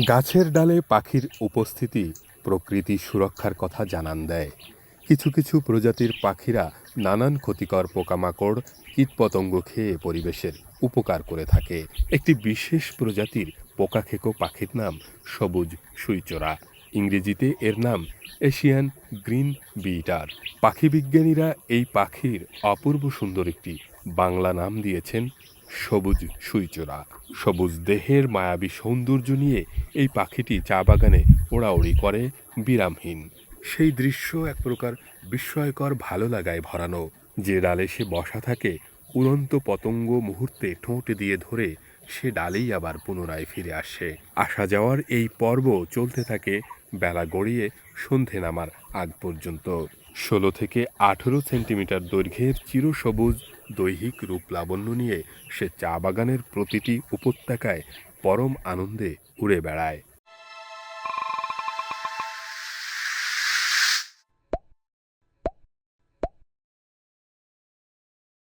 গাছের ডালে পাখির উপস্থিতি প্রকৃতি সুরক্ষার কথা জানান দেয়। কিছু কিছু প্রজাতির পাখিরা নানান ক্ষতিকর পোকামাকড় কীটপতঙ্গ খেয়ে পরিবেশের উপকার করে থাকে। একটি বিশেষ প্রজাতির পোকাখেকো পাখির নাম সবুজ সুইচোরা। ইংরেজিতে এর নাম এশিয়ান গ্রিন বিটার। পাখি বিজ্ঞানীরা এই পাখির অপূর্ব সুন্দর একটি বাংলা নাম দিয়েছেন সবুজ সুইচোরা। সবুজ দেহের মায়াবী সৌন্দর্য নিয়ে এই পাখিটি চা বাগানে ওড়াউড়ি করে বিরামহীন। সেই দৃশ্য এক প্রকার বিস্ময়কর ভালো লাগায় ভরানো। যে ডালে সে বসা থাকে, উড়ন্ত পতঙ্গ মুহূর্তে ঠোঁট দিয়ে ধরে সে ডালেই আবার পুনরায় ফিরে আসে। আসা যাওয়ার এই পর্ব চলতে থাকে বেলা গড়িয়ে সন্ধে নামার আগ পর্যন্ত। ১৬ থেকে ১৮ সেন্টিমিটার দৈর্ঘ্যের চিরসবুজ দৈহিক রূপ লাবণ্য নিয়ে সে চা বাগানের প্রতিটি উপত্যকায় পরম আনন্দে উড়ে বেড়ায়।